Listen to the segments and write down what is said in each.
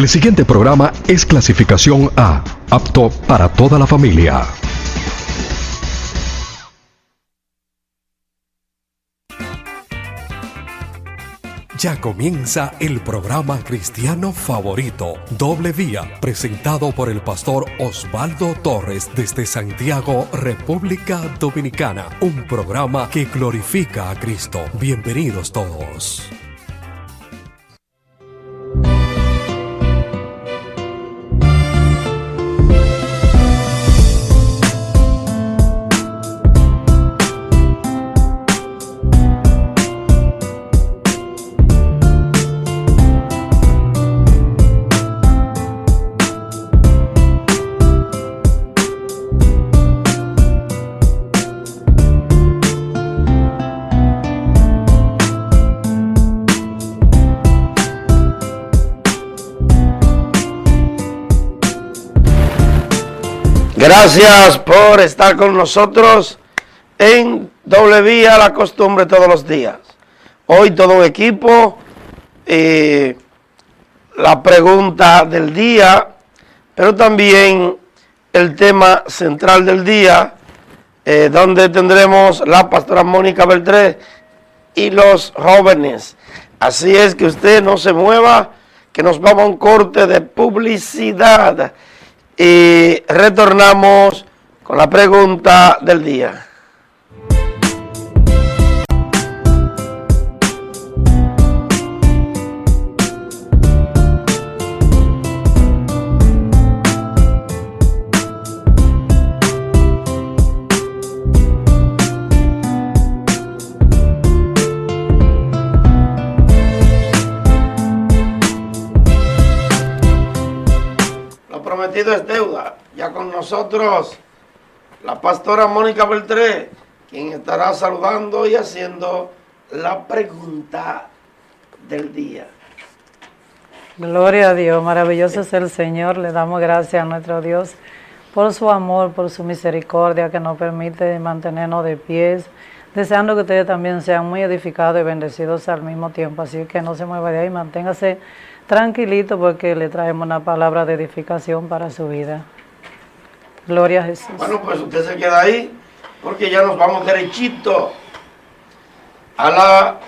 El siguiente programa es clasificación A, apto para toda la familia. Ya comienza el programa cristiano favorito, Doble Vía, presentado por el pastor Osvaldo Torres desde Santiago, República Dominicana. Un programa que glorifica a Cristo. Bienvenidos todos. Gracias por estar con nosotros en Doble Vía, la costumbre todos los días. Hoy todo un equipo, la pregunta del día, pero también el tema central del día, donde tendremos la pastora Mónica Beltré y los jóvenes. Así es que usted no se mueva, que nos vamos a un corte de publicidad. Y retornamos con la pregunta del día. Prometido es deuda. Ya con nosotros la pastora Mónica Beltré, quien estará saludando y haciendo la pregunta del día. Gloria a Dios, maravilloso es el Señor. Le damos gracias a nuestro Dios por su amor, por su misericordia que nos permite mantenernos de pies, deseando que ustedes también sean muy edificados y bendecidos al mismo tiempo. Así que no se mueva de ahí, manténgase tranquilito porque le traemos una palabra de edificación para su vida. Gloria a Jesús. Bueno, pues usted se queda ahí porque ya nos vamos derechito a la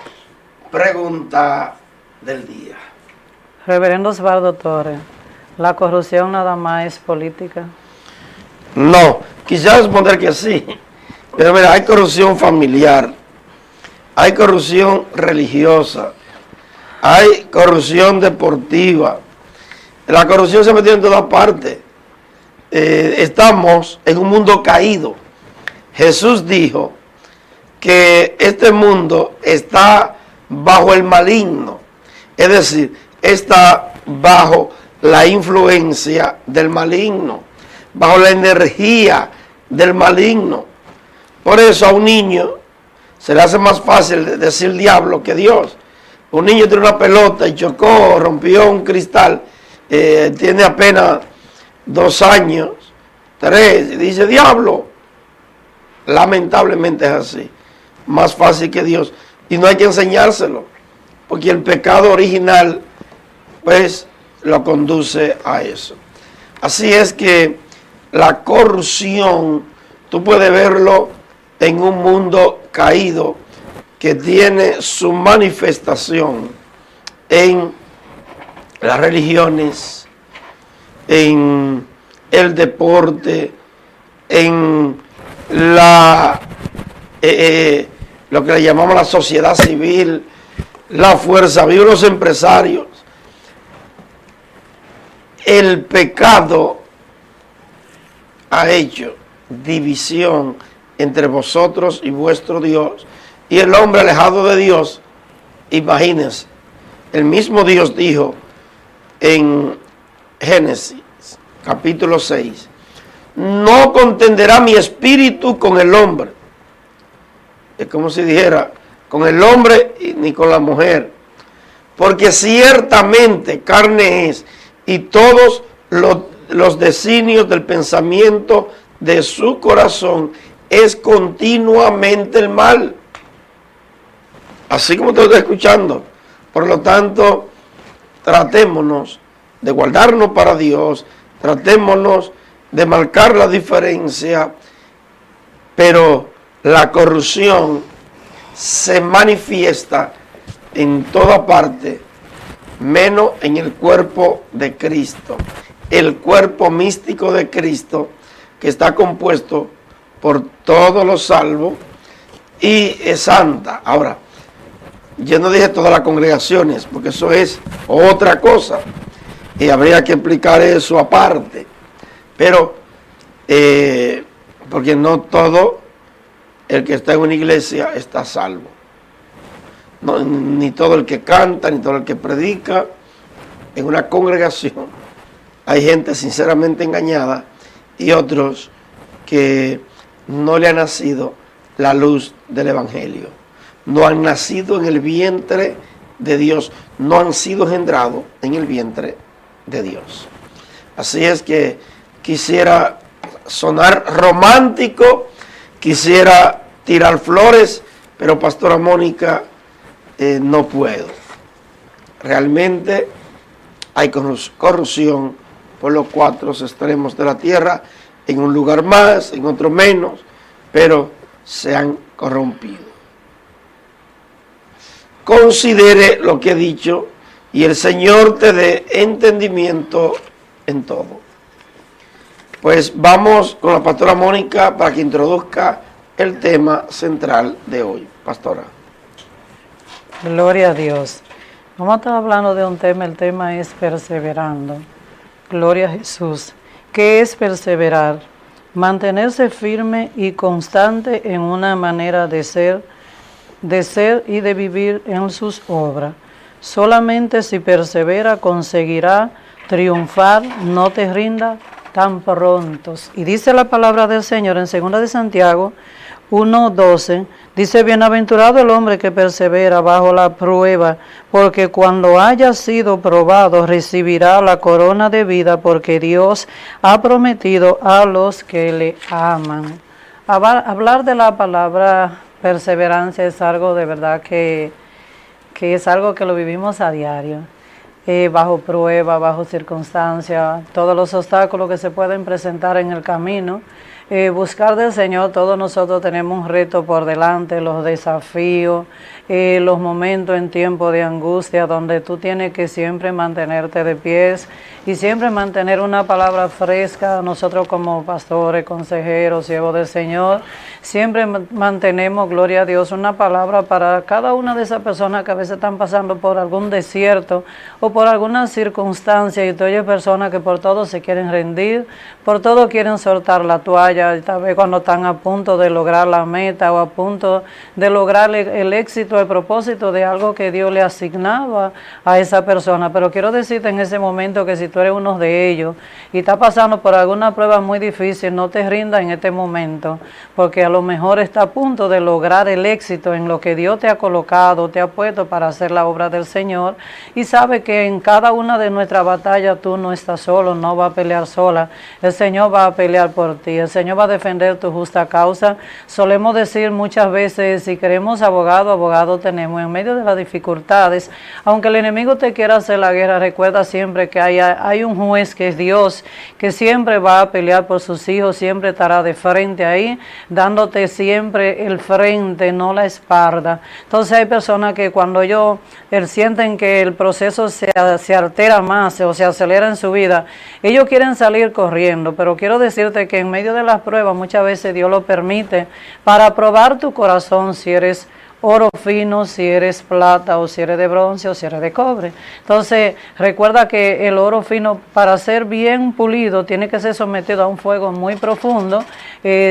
pregunta del día. Reverendo Osvaldo Torres, ¿la corrupción nada más es política? No, quisiera responder que sí, pero mira, hay corrupción familiar, hay corrupción religiosa, hay corrupción deportiva. La corrupción se metió en todas partes. Estamos en un mundo caído. Jesús dijo que este mundo está bajo el maligno. Es decir, está bajo la influencia del maligno, bajo la energía del maligno. Por eso a un niño se le hace más fácil decir diablo que Dios. Un niño tiene una pelota y chocó, rompió un cristal, tiene apenas 2 años, 3, y dice diablo. Lamentablemente es así, más fácil que Dios. Y no hay que enseñárselo, porque el pecado original, pues, lo conduce a eso. Así es que la corrupción, tú puedes verlo en un mundo caído, que tiene su manifestación en las religiones, en el deporte, en lo que le llamamos la sociedad civil, la fuerza viva, los empresarios. El pecado ha hecho división entre vosotros y vuestro Dios, y el hombre alejado de Dios. Imagínense, el mismo Dios dijo en Génesis capítulo 6, no contenderá mi espíritu con el hombre. Es como si dijera, con el hombre ni con la mujer, porque ciertamente carne es, y todos los designios del pensamiento de su corazón es continuamente el mal. Así como te estoy escuchando. Por lo tanto, tratémonos de guardarnos para Dios, tratémonos de marcar la diferencia, pero la corrupción se manifiesta en toda parte, menos en el cuerpo de Cristo, el cuerpo místico de Cristo, que está compuesto por todos los salvos y es santa. Ahora, yo no dije todas las congregaciones, porque eso es otra cosa, y habría que explicar eso aparte, pero porque no todo el que está en una iglesia está salvo. No, ni todo el que canta, ni todo el que predica. En una congregación hay gente sinceramente engañada y otros que no le ha nacido la luz del Evangelio. No han nacido en el vientre de Dios, no han sido engendrados en el vientre de Dios. Así es que quisiera sonar romántico, quisiera tirar flores, pero Pastora Mónica, no puedo. Realmente hay corrupción por los cuatro extremos de la tierra, en un lugar más, en otro menos, pero se han corrompido. Considere lo que he dicho y el Señor te dé entendimiento en todo. Pues vamos con la Pastora Mónica para que introduzca el tema central de hoy. Pastora. Gloria a Dios. Vamos a estar hablando de un tema, el tema es perseverando. Gloria a Jesús. ¿Qué es perseverar? Mantenerse firme y constante en una manera de ser y de vivir en sus obras. Solamente si persevera conseguirá triunfar, no te rinda tan pronto. Y dice la palabra del Señor en 2 de Santiago 1:12, dice: bienaventurado el hombre que persevera bajo la prueba, porque cuando haya sido probado recibirá la corona de vida, porque Dios ha prometido a los que le aman. Hablar de la palabra perseverancia es algo de verdad que es algo que lo vivimos a diario, bajo prueba, bajo circunstancias, todos los obstáculos que se pueden presentar en el camino. Buscar del Señor, todos nosotros tenemos un reto por delante, los desafíos, los momentos en tiempo de angustia, donde tú tienes que siempre mantenerte de pies y siempre mantener una palabra fresca. Nosotros como pastores, consejeros, siervos del Señor, siempre mantenemos, gloria a Dios, una palabra para cada una de esas personas que a veces están pasando por algún desierto o por alguna circunstancia, y tú oyes personas que por todo se quieren rendir, por todo quieren soltar la toalla, tal vez cuando están a punto de lograr la meta o a punto de lograr el éxito, el propósito de algo que Dios le asignaba a esa persona. Pero quiero decirte en ese momento que si tú eres uno de ellos y estás pasando por alguna prueba muy difícil, no te rindas en este momento, porque a lo mejor está a punto de lograr el éxito en lo que Dios te ha colocado, te ha puesto para hacer la obra del Señor, y sabe que en cada una de nuestras batallas tú no estás solo, no vas a pelear sola, el Señor va a pelear por ti, el Señor va a defender tu justa causa. Solemos decir muchas veces, si queremos abogado, abogado tenemos. En medio de las dificultades, aunque el enemigo te quiera hacer la guerra, recuerda siempre que hay un juez que es Dios, que siempre va a pelear por sus hijos, siempre estará de frente ahí, dándote siempre el frente, no la espalda. Entonces hay personas que cuando ellos sienten que el proceso se altera más o se acelera en su vida, ellos quieren salir corriendo, pero quiero decirte que en medio de las pruebas muchas veces Dios lo permite para probar tu corazón, si eres oro fino, si eres plata, o si eres de bronce, o si eres de cobre. Entonces, recuerda que el oro fino, para ser bien pulido, tiene que ser sometido a un fuego muy profundo.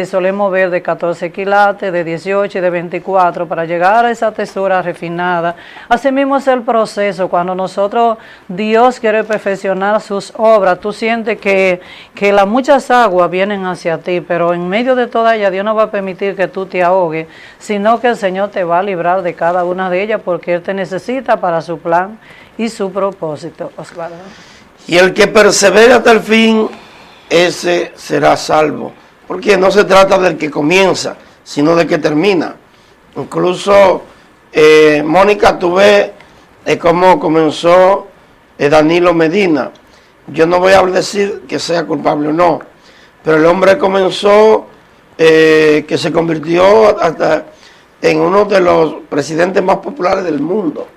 Solemos ver de 14 quilates, de 18 y de 24, para llegar a esa textura refinada. Asimismo es el proceso. Cuando Dios quiere perfeccionar sus obras, tú sientes que las muchas aguas vienen hacia ti, pero en medio de toda ella, Dios no va a permitir que tú te ahogues, sino que el Señor te va a librar de cada una de ellas, porque Él te necesita para su plan y su propósito. Osvaldo. Y el que persevera hasta el fin, ese será salvo. Porque no se trata del que comienza, sino del que termina. Incluso, Mónica, tú ves cómo comenzó Danilo Medina. yo no voy a decir que sea culpable o no, pero el hombre comenzó, que se convirtió hasta en uno de los presidentes más populares del mundo.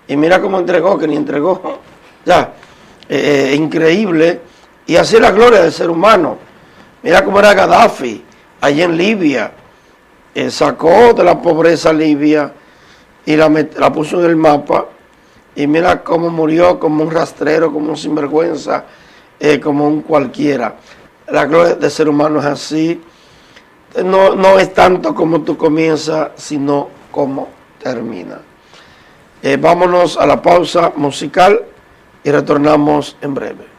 Y mira cómo entregó, que ni entregó. Ya, increíble. Y así es la gloria del ser humano. Mira cómo era Gaddafi, allí en Libia. Sacó de la pobreza Libia y la puso en el mapa. Y mira cómo murió como un rastrero, como un sinvergüenza, como un cualquiera. La gloria del ser humano es así. No es tanto como tú comienzas, sino como termina. Vámonos a la pausa musical y retornamos en breve.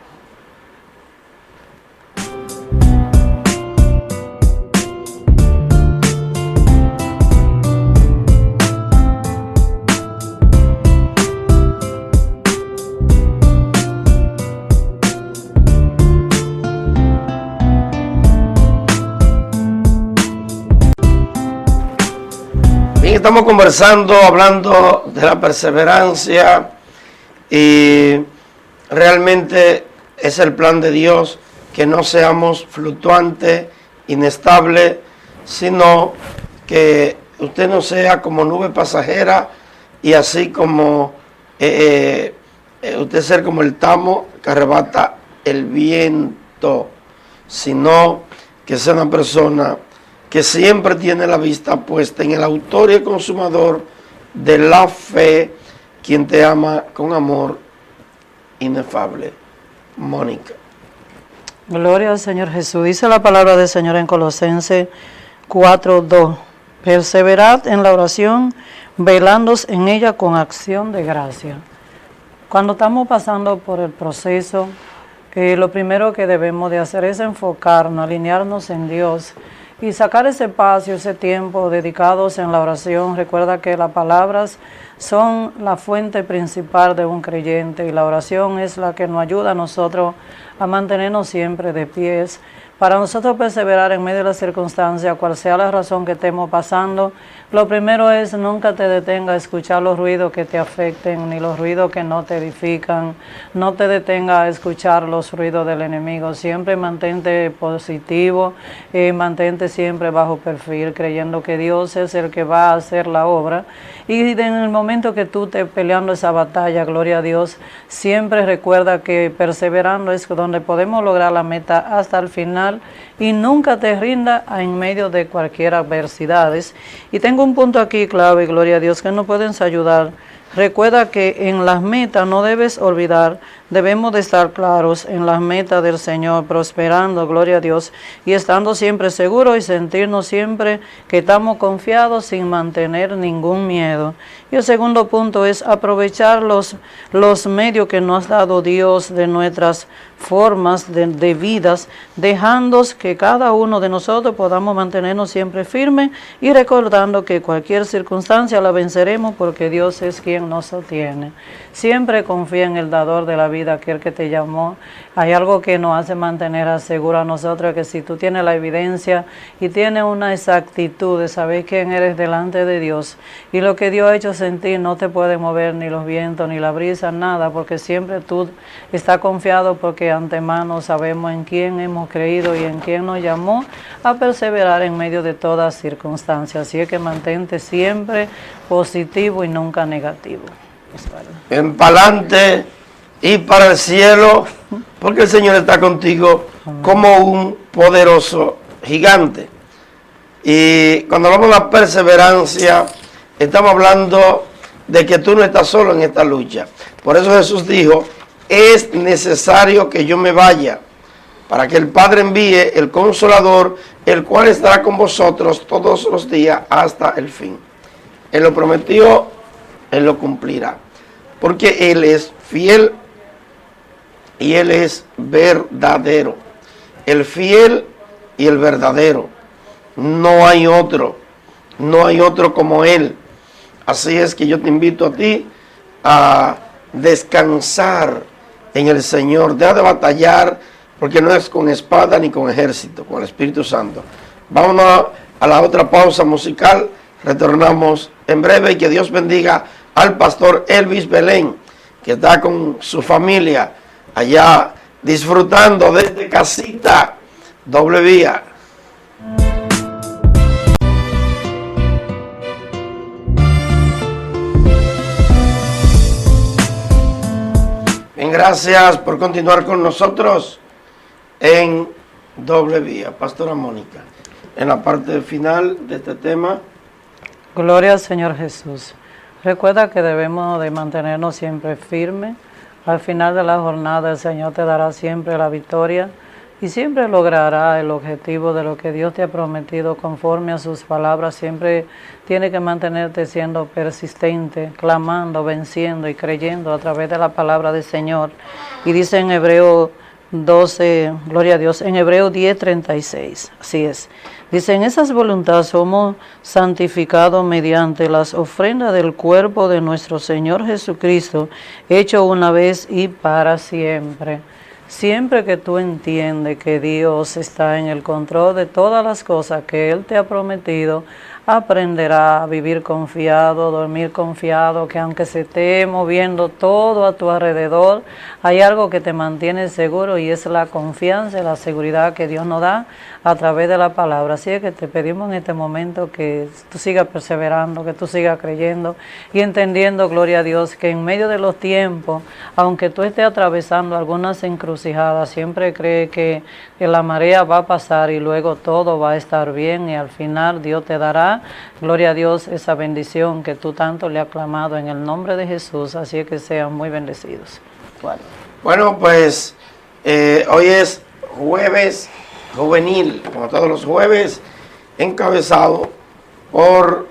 Estamos conversando, hablando de la perseverancia, y realmente es el plan de Dios que no seamos fluctuantes, inestables, sino que usted no sea como nube pasajera y así como usted ser como el tamo que arrebata el viento, sino que sea una persona que siempre tiene la vista puesta en el autor y el consumador de la fe, quien te ama con amor inefable. Mónica. Gloria al Señor Jesús. Dice la palabra del Señor en Colosenses 4:2. Perseverad en la oración, velando en ella con acción de gracia. Cuando estamos pasando por el proceso, lo primero que debemos de hacer es enfocarnos, alinearnos en Dios y sacar ese espacio, ese tiempo dedicados en la oración. Recuerda que las palabras son la fuente principal de un creyente y la oración es la que nos ayuda a nosotros a mantenernos siempre de pies. Para nosotros perseverar en medio de las circunstancias, cual sea la razón que estemos pasando, lo primero es nunca te detenga a escuchar los ruidos que te afecten, ni los ruidos que no te edifican. No te detenga a escuchar los ruidos del enemigo. Siempre mantente positivo, mantente siempre bajo perfil, creyendo que Dios es el que va a hacer la obra. Y en el momento que tú estés peleando esa batalla, gloria a Dios, siempre recuerda que perseverando es donde podemos lograr la meta hasta el final. Y nunca te rinda en medio de cualquier adversidades. Y tengo un punto aquí clave, gloria a Dios, que nos pueden ayudar. Recuerda que en las metas no debes olvidar, debemos de estar claros en las metas del Señor, prosperando, gloria a Dios, y estando siempre seguros y sentirnos siempre que estamos confiados sin mantener ningún miedo. Y el segundo punto es aprovechar los medios que nos ha dado Dios de nuestras formas de vidas, dejando que cada uno de nosotros podamos mantenernos siempre firmes y recordando que cualquier circunstancia la venceremos porque Dios es quien nos sostiene. Siempre confía en el dador de la vida, aquel que te llamó. Hay algo que nos hace mantener seguro a nosotros, que si tú tienes la evidencia y tienes una exactitud de saber quién eres delante de Dios y lo que Dios ha hecho sentir, no te puede mover ni los vientos ni la brisa, nada, porque siempre tú estás confiado porque antemano sabemos en quién hemos creído y en quién nos llamó a perseverar en medio de todas circunstancias. Así es que mantente siempre positivo y nunca negativo. En pa'lante y para el cielo, porque el Señor está contigo como un poderoso gigante. Y cuando hablamos de la perseverancia, estamos hablando de que tú no estás solo en esta lucha. Por eso Jesús dijo: es necesario que yo me vaya, para que el Padre envíe el Consolador, el cual estará con vosotros todos los días hasta el fin. Él lo prometió, Él lo cumplirá, porque Él es fiel y Él es verdadero. El fiel y el verdadero. No hay otro como Él. Así es que yo te invito a ti a descansar en el Señor. Deja de batallar, porque no es con espada ni con ejército, con el Espíritu Santo. Vámonos a la otra pausa musical. Retornamos en breve y que Dios bendiga al pastor Elvis Belén, que está con su familia allá disfrutando desde casita, doble vía. Bien, gracias por continuar con nosotros en doble vía. Pastora Mónica, en la parte final de este tema. Gloria al Señor Jesús. Recuerda que debemos de mantenernos siempre firmes. Al final de la jornada el Señor te dará siempre la victoria y siempre logrará el objetivo de lo que Dios te ha prometido conforme a sus palabras. Siempre tiene que mantenerte siendo persistente, clamando, venciendo y creyendo a través de la palabra del Señor. Y dice en Hebreo 12, gloria a Dios, en Hebreo 10:36, así es. Dice, en esas voluntades somos santificados mediante las ofrendas del cuerpo de nuestro Señor Jesucristo, hecho una vez y para siempre. Siempre que tú entiendes que Dios está en el control de todas las cosas que Él te ha prometido, aprenderá a vivir confiado, dormir confiado, que aunque se esté moviendo todo a tu alrededor, hay algo que te mantiene seguro y es la confianza y la seguridad que Dios nos da a través de la palabra. Así es que te pedimos en este momento que tú sigas perseverando, que tú sigas creyendo y entendiendo, gloria a Dios, que en medio de los tiempos, aunque tú estés atravesando algunas encrucijadas, siempre cree que la marea va a pasar y luego todo va a estar bien y al final Dios te dará, gloria a Dios, esa bendición que tú tanto le has clamado en el nombre de Jesús. Así es que sean muy bendecidos. Bueno, pues hoy es jueves juvenil, como todos los jueves, encabezado por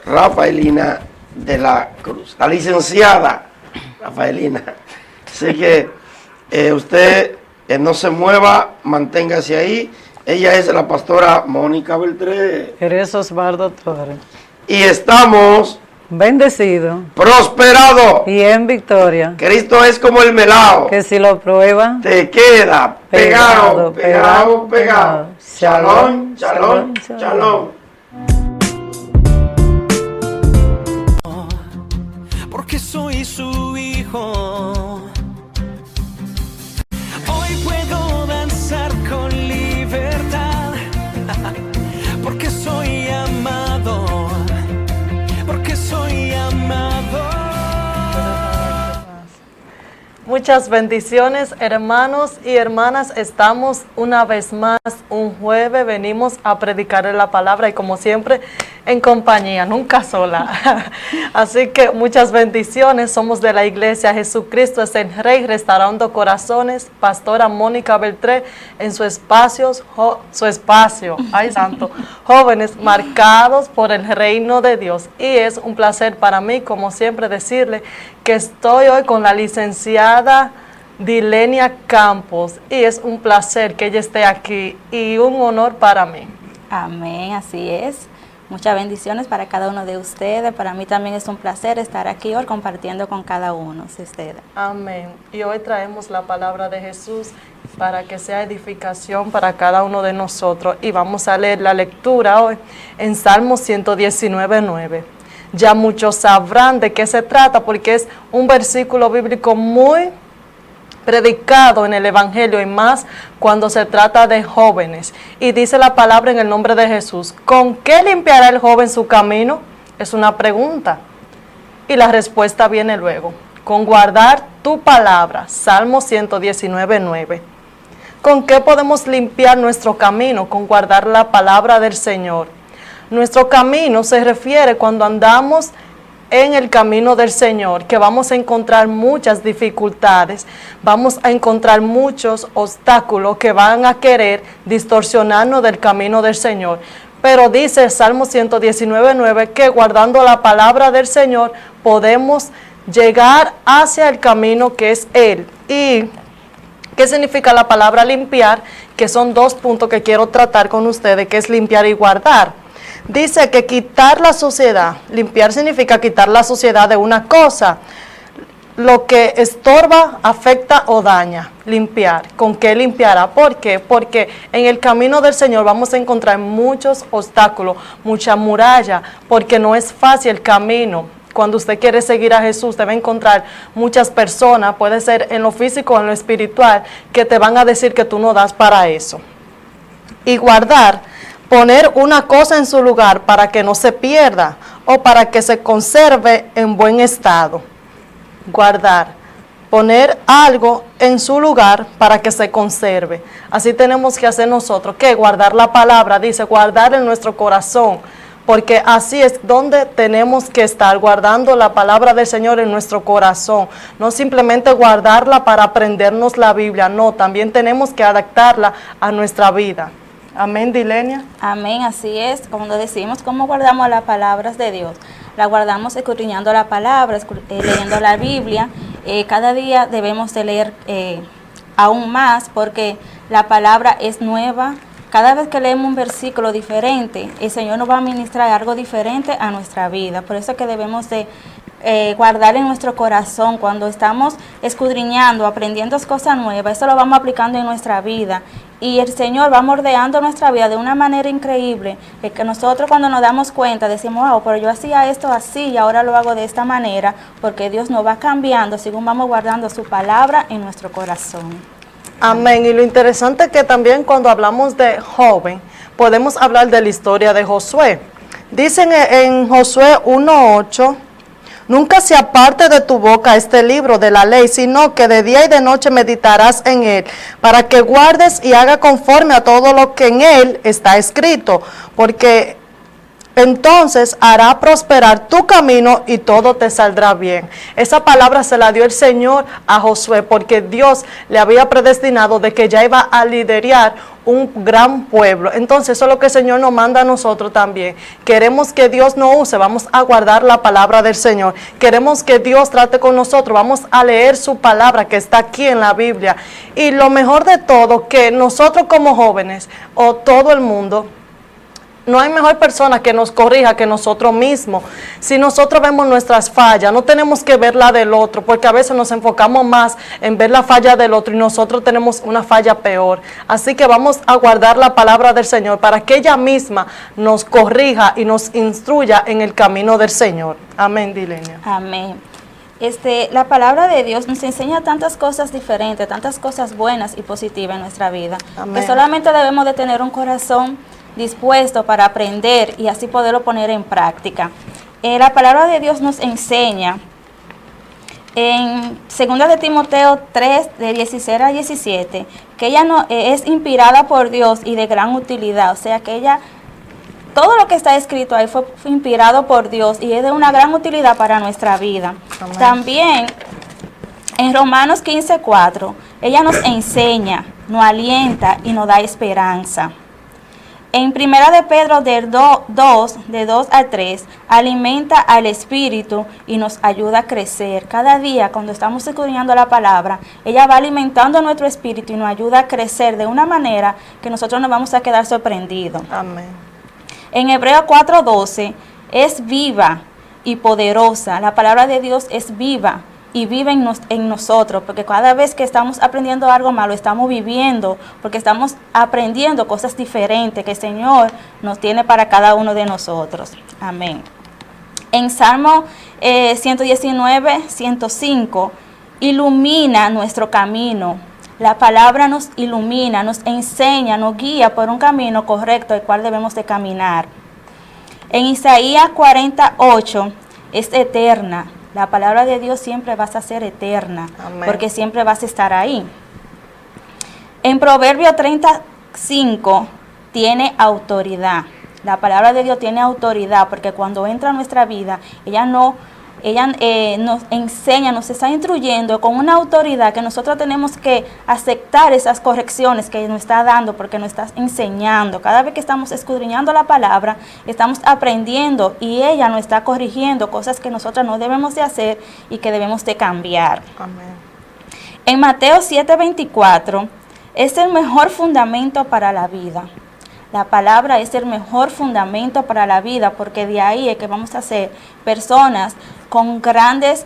Rafaelina de la Cruz, la licenciada Rafaelina. Así que usted no se mueva, manténgase ahí. Ella es la pastora Mónica Beltré. Eres Osvaldo Torres. Y estamos bendecido, prosperado y en victoria. Cristo es como el melao, que si lo prueba, te queda pegado, pegado, pegado. Shalom, shalom, shalom. Porque soy su hijo. Hoy puedo danzar con libertad. Porque soy amado. Porque soy amado. Muchas bendiciones, hermanos y hermanas. Estamos una vez más, un jueves, venimos a predicar la palabra y como siempre en compañía, nunca sola. Así que muchas bendiciones. Somos de la iglesia Jesucristo es el Rey, restaurando corazones. Pastora Mónica Beltré en su espacio, ay santo, jóvenes marcados por el reino de Dios. Y es un placer para mí, como siempre, decirle que estoy hoy con la licenciada Dilenia Campos y es un placer que ella esté aquí y un honor para mí. Amén, así es. Muchas bendiciones para cada uno de ustedes. Para mí también es un placer estar aquí hoy compartiendo con cada uno de ustedes. Amén. Y hoy traemos la palabra de Jesús para que sea edificación para cada uno de nosotros. Y vamos a leer la lectura hoy en Salmo 119:9. Ya muchos sabrán de qué se trata porque es un versículo bíblico muy predicado en el Evangelio y más cuando se trata de jóvenes. Y dice la palabra en el nombre de Jesús, ¿con qué limpiará el joven su camino? Es una pregunta. Y la respuesta viene luego. Con guardar tu palabra, Salmo 119:9. ¿Con qué podemos limpiar nuestro camino? Con guardar la palabra del Señor. Nuestro camino se refiere cuando andamos en el camino del Señor, que vamos a encontrar muchas dificultades, vamos a encontrar muchos obstáculos que van a querer distorsionarnos del camino del Señor. Pero dice el Salmo 119:9 que guardando la palabra del Señor podemos llegar hacia el camino que es Él. ¿Y qué significa la palabra limpiar? Que son dos puntos que quiero tratar con ustedes, que es limpiar y guardar. Dice que quitar la suciedad, limpiar significa quitar la suciedad de una cosa, lo que estorba, afecta o daña, limpiar. ¿Con qué limpiará? ¿Por qué? Porque en el camino del Señor vamos a encontrar muchos obstáculos, mucha muralla, porque no es fácil el camino. cuando usted quiere seguir a Jesús, te va a encontrar muchas personas, puede ser en lo físico o en lo espiritual, que te van a decir que tú no das para eso. Y guardar, poner una cosa en su lugar para que no se pierda o para que se conserve en buen estado. Guardar, poner algo en su lugar para que se conserve. Así tenemos que hacer nosotros, que guardar la palabra, dice, guardar en nuestro corazón, porque así es donde tenemos que estar, guardando la palabra del Señor en nuestro corazón. No simplemente guardarla para aprendernos la Biblia, no, también tenemos que adaptarla a nuestra vida. Amén, Dilenia. Amén, así es. Como decimos, ¿cómo guardamos las palabras de Dios? La guardamos escudriñando la palabra, leyendo la Biblia. Cada día debemos de leer aún más, porque la palabra es nueva. Cada vez que leemos un versículo diferente, el Señor nos va a ministrar algo diferente a nuestra vida. Por eso es que debemos de guardar en nuestro corazón cuando estamos escudriñando, aprendiendo cosas nuevas. Eso lo vamos aplicando en nuestra vida. Y el Señor va moldeando nuestra vida de una manera increíble, que nosotros cuando nos damos cuenta decimos, wow, pero yo hacía esto así y ahora lo hago de esta manera, porque Dios nos va cambiando según vamos guardando su palabra en nuestro corazón. Amén. Y lo interesante es que también cuando hablamos de joven, podemos hablar de la historia de Josué. Dicen en Josué 1:8, nunca se aparte de tu boca este libro de la ley, sino que de día y de noche meditarás en él, para que guardes y haga conforme a todo lo que en él está escrito, porque entonces hará prosperar tu camino y todo te saldrá bien. Esa palabra se la dio el Señor a Josué, porque Dios le había predestinado de que ya iba a liderar un gran pueblo. Entonces eso es lo que el Señor nos manda a nosotros también. Queremos que Dios nos use, vamos a guardar la palabra del Señor. Queremos que Dios trate con nosotros, vamos a leer su palabra que está aquí en la Biblia. Y lo mejor de todo, que nosotros como jóvenes o todo el mundo, no hay mejor persona que nos corrija que nosotros mismos. Si nosotros vemos nuestras fallas, no tenemos que ver la del otro, porque a veces nos enfocamos más en ver la falla del otro y nosotros tenemos una falla peor. Así que vamos a guardar la palabra del Señor para que ella misma nos corrija y nos instruya en el camino del Señor. Amén, Dilenia. Amén. La palabra de Dios nos enseña tantas cosas diferentes, tantas cosas buenas y positivas en nuestra vida. Amén. Que solamente debemos de tener un corazón dispuesto para aprender y así poderlo poner en práctica. La palabra de Dios nos enseña en 2 de Timoteo 3, de 16 a 17, que ella no, es inspirada por Dios y de gran utilidad, o sea que ella, todo lo que está escrito ahí fue inspirado por Dios y es de una gran utilidad para nuestra vida. Amén. También en Romanos 15, 4, ella nos enseña, nos alienta y nos da esperanza. En 1 de Pedro de 2 al 3, alimenta al Espíritu y nos ayuda a crecer. Cada día cuando estamos escudriñando la palabra, ella va alimentando nuestro espíritu y nos ayuda a crecer de una manera que nosotros nos vamos a quedar sorprendidos. Amén. En Hebreos 4:12, es viva y poderosa. La palabra de Dios es viva y vive en nosotros, porque cada vez que estamos aprendiendo algo malo, estamos viviendo, porque estamos aprendiendo cosas diferentes que el Señor nos tiene para cada uno de nosotros. Amén. En Salmo 119, 105, ilumina nuestro camino. La palabra nos ilumina, nos enseña, nos guía por un camino correcto el cual debemos de caminar. En Isaías 48, es eterna. La palabra de Dios siempre va a ser eterna. Amén. Porque siempre vas a estar ahí. En Proverbio 35 tiene autoridad. La palabra de Dios tiene autoridad porque cuando entra en nuestra vida, ella nos enseña, nos está instruyendo con una autoridad que nosotros tenemos que aceptar esas correcciones que nos está dando porque nos está enseñando. Cada vez que estamos escudriñando la palabra, estamos aprendiendo y ella nos está corrigiendo cosas que nosotros no debemos de hacer y que debemos de cambiar. Amén. En Mateo 7:24 es el mejor fundamento para la vida. La palabra es el mejor fundamento para la vida porque de ahí es que vamos a ser personas con grandes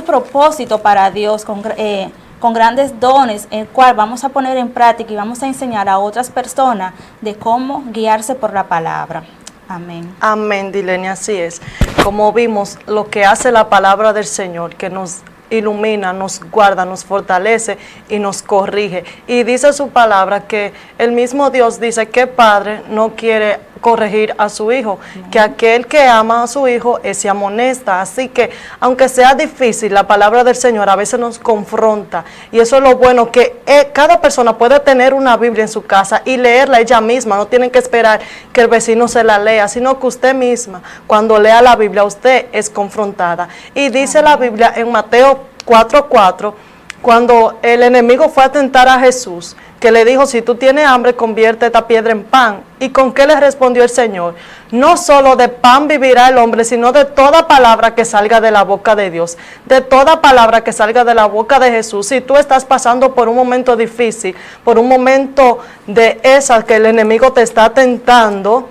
propósitos para Dios, con grandes dones, el cual vamos a poner en práctica y vamos a enseñar a otras personas de cómo guiarse por la palabra. Amén. Amén, Dilenia, así es. Como vimos, lo que hace la palabra del Señor, que nos ilumina, nos guarda, nos fortalece y nos corrige. Y dice su palabra que el mismo Dios dice que padre no quiere corregir a su hijo, que aquel que ama a su hijo se amonesta. Así que aunque sea difícil, la palabra del Señor a veces nos confronta, y eso es lo bueno, que cada persona puede tener una Biblia en su casa y leerla ella misma. No tienen que esperar que el vecino se la lea, sino que usted misma, cuando lea la Biblia, usted es confrontada. Y dice la Biblia en Mateo 4:4, cuando el enemigo fue a tentar a Jesús, que le dijo, si tú tienes hambre, convierte esta piedra en pan. ¿Y con qué le respondió el Señor? No solo de pan vivirá el hombre, sino de toda palabra que salga de la boca de Dios, de toda palabra que salga de la boca de Jesús. Si tú estás pasando por un momento difícil, por un momento de esas que el enemigo te está tentando,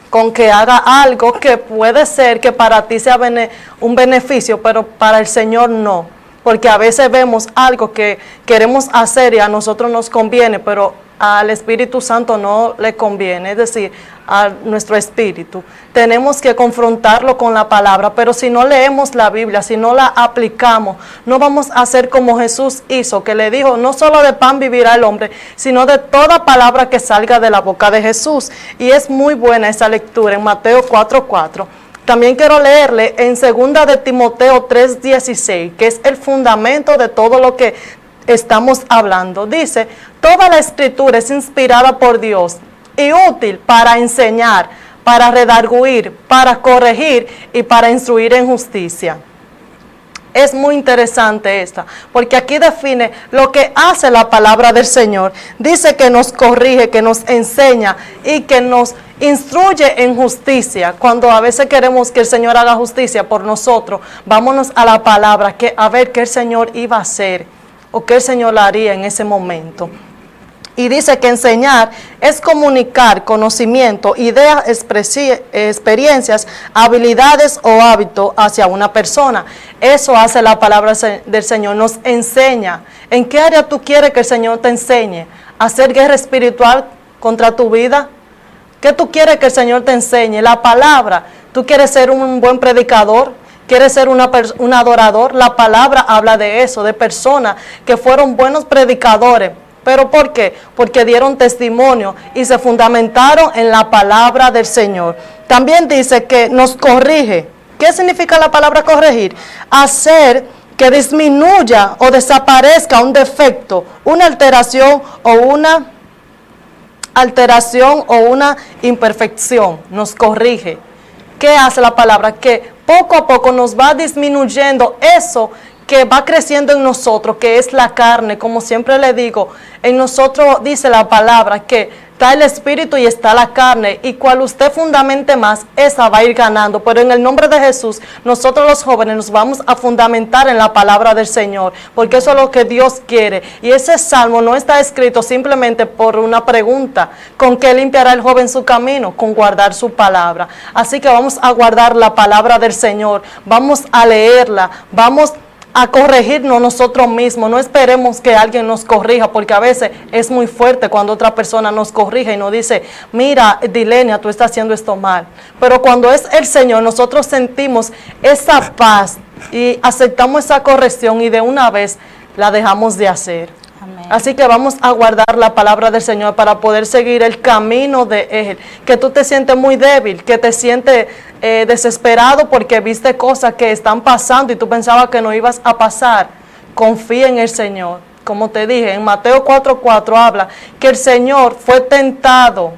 con que haga algo que puede ser que para ti sea un beneficio, pero para el Señor no. Porque a veces vemos algo que queremos hacer y a nosotros nos conviene, pero al Espíritu Santo no le conviene, es decir, a nuestro espíritu. Tenemos que confrontarlo con la palabra, pero si no leemos la Biblia, si no la aplicamos, no vamos a hacer como Jesús hizo, que le dijo, no solo de pan vivirá el hombre, sino de toda palabra que salga de la boca de Jesús. Y es muy buena esa lectura en Mateo 4:4. También quiero leerle en 2 de Timoteo 3:16, que es el fundamento de todo lo que estamos hablando. Dice, toda la escritura es inspirada por Dios y útil para enseñar, para redarguir, para corregir y para instruir en justicia. Es muy interesante esta, porque aquí define lo que hace la palabra del Señor. Dice que nos corrige, que nos enseña y que nos instruye en justicia. Cuando a veces queremos que el Señor haga justicia por nosotros, vámonos a la palabra, que a ver qué el Señor iba a hacer o qué el Señor haría en ese momento. Y dice que enseñar es comunicar conocimiento, ideas, experiencias, habilidades o hábitos hacia una persona. Eso hace la palabra del Señor, nos enseña. ¿En qué área tú quieres que el Señor te enseñe? ¿Hacer guerra espiritual contra tu vida? ¿Qué tú quieres que el Señor te enseñe? La palabra. ¿Tú quieres ser un buen predicador? ¿Quieres ser un adorador? La palabra habla de eso, de personas que fueron buenos predicadores. ¿Pero por qué? Porque dieron testimonio y se fundamentaron en la palabra del Señor. También dice que nos corrige. ¿Qué significa la palabra corregir? Hacer que disminuya o desaparezca un defecto, una alteración o una imperfección. Nos corrige. ¿Qué hace la palabra? Que poco a poco nos va disminuyendo eso que va creciendo en nosotros, que es la carne. Como siempre le digo, en nosotros dice la palabra que está el espíritu y está la carne, y cual usted fundamente más, esa va a ir ganando. Pero en el nombre de Jesús, nosotros los jóvenes nos vamos a fundamentar en la palabra del Señor, porque eso es lo que Dios quiere. Y ese salmo no está escrito simplemente por una pregunta: ¿con qué limpiará el joven su camino? Con guardar su palabra. Así que vamos a guardar la palabra del Señor, vamos a leerla, vamos a corregirnos nosotros mismos. No esperemos que alguien nos corrija, porque a veces es muy fuerte cuando otra persona nos corrige y nos dice: mira, Dilenia, tú estás haciendo esto mal. Pero cuando es el Señor, nosotros sentimos esa paz y aceptamos esa corrección y de una vez la dejamos de hacer. Amén. Así que vamos a guardar la palabra del Señor para poder seguir el camino de Él. Que tú te sientes muy débil, que te sientes desesperado porque viste cosas que están pasando y tú pensabas que no ibas a pasar. Confía en el Señor. Como te dije, en Mateo 4:4 habla que el Señor fue tentado,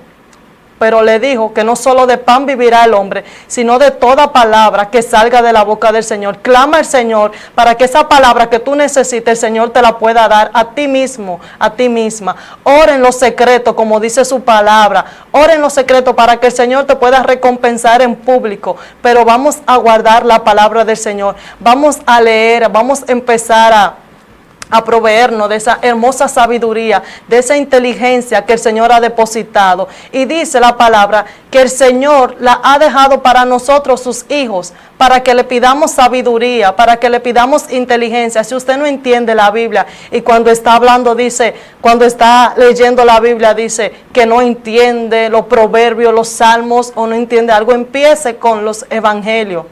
pero le dijo que no solo de pan vivirá el hombre, sino de toda palabra que salga de la boca del Señor. Clama al Señor para que esa palabra que tú necesites, el Señor te la pueda dar a ti mismo, a ti misma. Ora en lo secreto, como dice su palabra. Ora en lo secreto para que el Señor te pueda recompensar en público. Pero vamos a guardar la palabra del Señor. Vamos a leer, vamos a empezar a proveernos de esa hermosa sabiduría, de esa inteligencia que el Señor ha depositado. Y dice la palabra que el Señor la ha dejado para nosotros, sus hijos, para que le pidamos sabiduría, para que le pidamos inteligencia. Si usted no entiende la Biblia y cuando está hablando dice, cuando está leyendo la Biblia dice que no entiende los proverbios, los salmos o no entiende algo, empiece con los evangelios.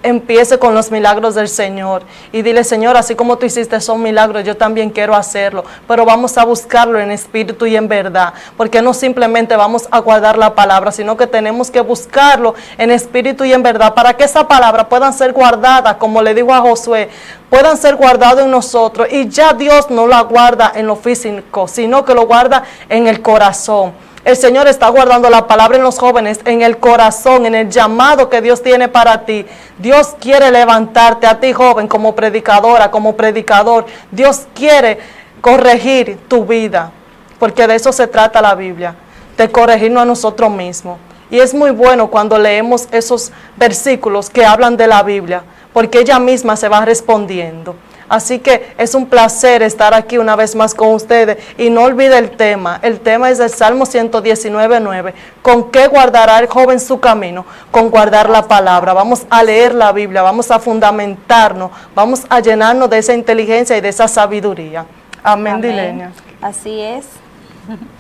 Empiece con los milagros del Señor y dile: Señor, así como tú hiciste esos milagros, yo también quiero hacerlo, pero vamos a buscarlo en espíritu y en verdad, porque no simplemente vamos a guardar la palabra, sino que tenemos que buscarlo en espíritu y en verdad, para que esa palabra puedan ser guardadas, como le digo a Josué, puedan ser guardadas en nosotros, y ya Dios no la guarda en lo físico, sino que lo guarda en el corazón. El Señor está guardando la palabra en los jóvenes, en el corazón, en el llamado que Dios tiene para ti. Dios quiere levantarte a ti, joven, como predicadora, como predicador. Dios quiere corregir tu vida, porque de eso se trata la Biblia, de corregirnos a nosotros mismos. Y es muy bueno cuando leemos esos versículos que hablan de la Biblia, porque ella misma se va respondiendo. Así que es un placer estar aquí una vez más con ustedes. Y no olvide el tema. El tema es el Salmo 119:9. ¿Con qué guardará el joven su camino? Con guardar la palabra. Vamos a leer la Biblia, vamos a fundamentarnos, vamos a llenarnos de esa inteligencia y de esa sabiduría. Amén, Amén. Dilenia. Así es.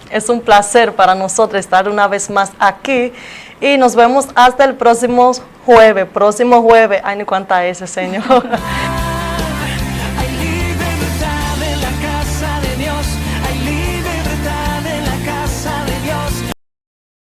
Es un placer para nosotros estar una vez más aquí. Y nos vemos hasta el próximo jueves. Ay, ni cuánta es, Señor.